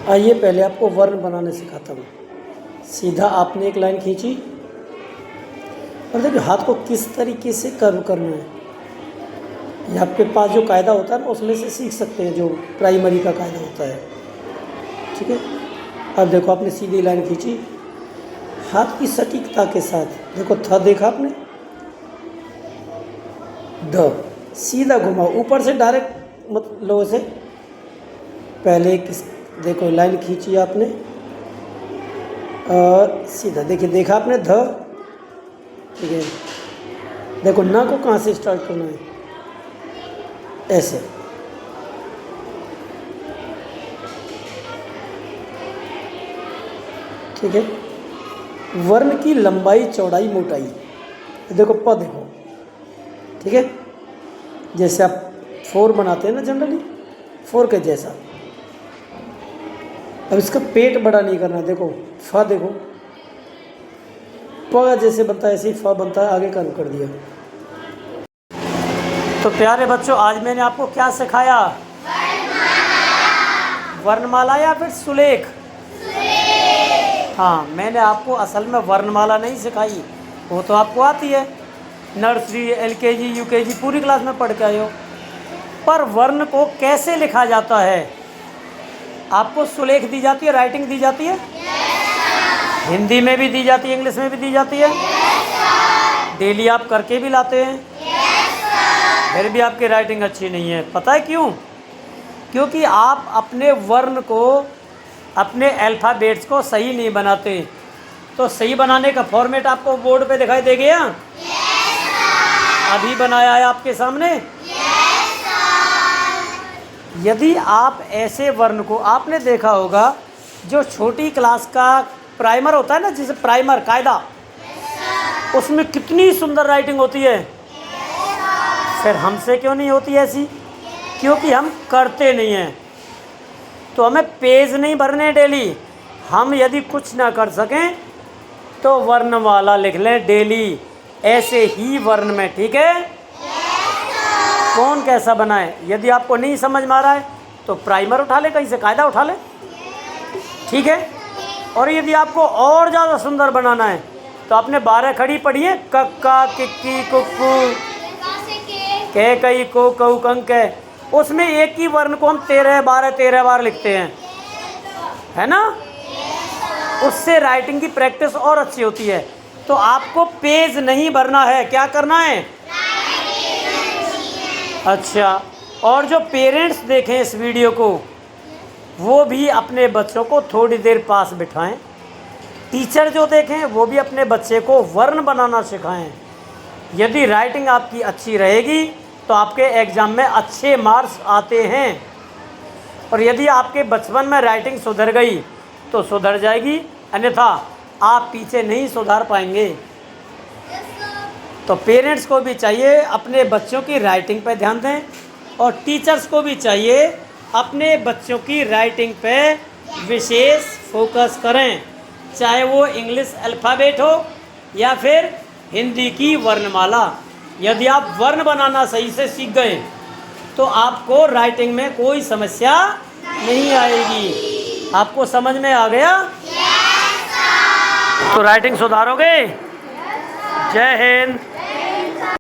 आइए पहले आपको वर्ण बनाने सिखाता हूँ। सीधा आपने एक लाइन खींची और देखिए हाथ को किस तरीके से कर्व करना है। ये आपके पास जो कायदा होता है ना उसमें से सीख सकते हैं, जो प्राइमरी का कायदा होता है। ठीक है, अब देखो आपने सीधी लाइन खींची, हाथ की सटीकता के साथ देखो थ देखा आपने, द सीधा घुमाओ, ऊपर से डायरेक्ट मत लो से। पहले किस देखो लाइन खींची आपने और सीधा देखिए, देखा आपने ध। ठीक है, देखो ना को कहाँ से स्टार्ट करना है, ऐसे। ठीक है, वर्ण की लंबाई चौड़ाई मोटाई देखो प देखो। ठीक है, जैसे आप 4 बनाते हैं ना जनरली, 4 के जैसा। अब इसका पेट बड़ा नहीं करना, देखो फ देखो, प जैसे बनता है ऐसे ही फ बनता है, आगे कर्व कर दिया। तो प्यारे बच्चों, आज मैंने आपको क्या सिखाया? वर्णमाला या फिर सुलेख? हाँ, मैंने आपको असल में वर्णमाला नहीं सिखाई, वो तो आपको आती है, नर्सरी LKG UKG पूरी क्लास में पढ़ के आए हो। पर वर्ण को कैसे लिखा जाता है आपको सुलेख दी जाती है, राइटिंग दी जाती है। हिंदी में भी दी जाती है, इंग्लिश में भी दी जाती है। डेली आप करके भी लाते हैं, फिर भी आपकी राइटिंग अच्छी नहीं है। पता है क्यों? क्योंकि आप अपने वर्ण को, अपने अल्फ़ाबेट्स को सही नहीं बनाते। तो सही बनाने का फॉर्मेट आपको बोर्ड पे दिखाई दे गया? अभी बनाया है आपके सामने। यदि आप ऐसे वर्ण को, आपने देखा होगा जो छोटी क्लास का प्राइमर होता है ना, जिसे प्राइमर कायदा, उसमें कितनी सुंदर राइटिंग होती है। फिर हमसे क्यों नहीं होती ऐसी? क्योंकि हम करते नहीं हैं। तो हमें पेज नहीं भरने डेली। हम यदि कुछ ना कर सकें तो वर्णमाला लिख लें डेली, ऐसे ही वर्ण में। ठीक है? कौन कैसा बनाए? यदि आपको नहीं समझ में आ रहा है तो प्राइमर उठा ले, कहीं से कायदा उठा ले। ठीक है? और यदि आपको और ज़्यादा सुंदर बनाना है तो आपने 12 खड़ी पढ़ी है, कक्का किक्की कुक्कू कह कई को कऊ कंक है, उसमें एक ही वर्ण को हम 13 बार लिखते हैं, है ना? उससे राइटिंग की प्रैक्टिस और अच्छी होती है। तो आपको पेज नहीं भरना है, क्या करना है? अच्छा, और जो पेरेंट्स देखें इस वीडियो को, वो भी अपने बच्चों को थोड़ी देर पास बिठाएं। टीचर जो देखें वो भी अपने बच्चे को वर्ण बनाना सिखाएं। यदि राइटिंग आपकी अच्छी रहेगी तो आपके एग्ज़ाम में अच्छे मार्क्स आते हैं। और यदि आपके बचपन में राइटिंग सुधर गई तो सुधर जाएगी, अन्यथा आप पीछे नहीं सुधार पाएंगे। तो पेरेंट्स को भी चाहिए अपने बच्चों की राइटिंग पर ध्यान दें, और टीचर्स को भी चाहिए अपने बच्चों की राइटिंग पे विशेष फोकस करें, चाहे वो इंग्लिश अल्फ़ाबेट हो या फिर हिंदी की वर्णमाला। यदि आप वर्ण बनाना सही से सीख गए तो आपको राइटिंग में कोई समस्या नहीं आएगी। आपको समझ में आ गया? तो राइटिंग सुधारोगे? जय हिंद।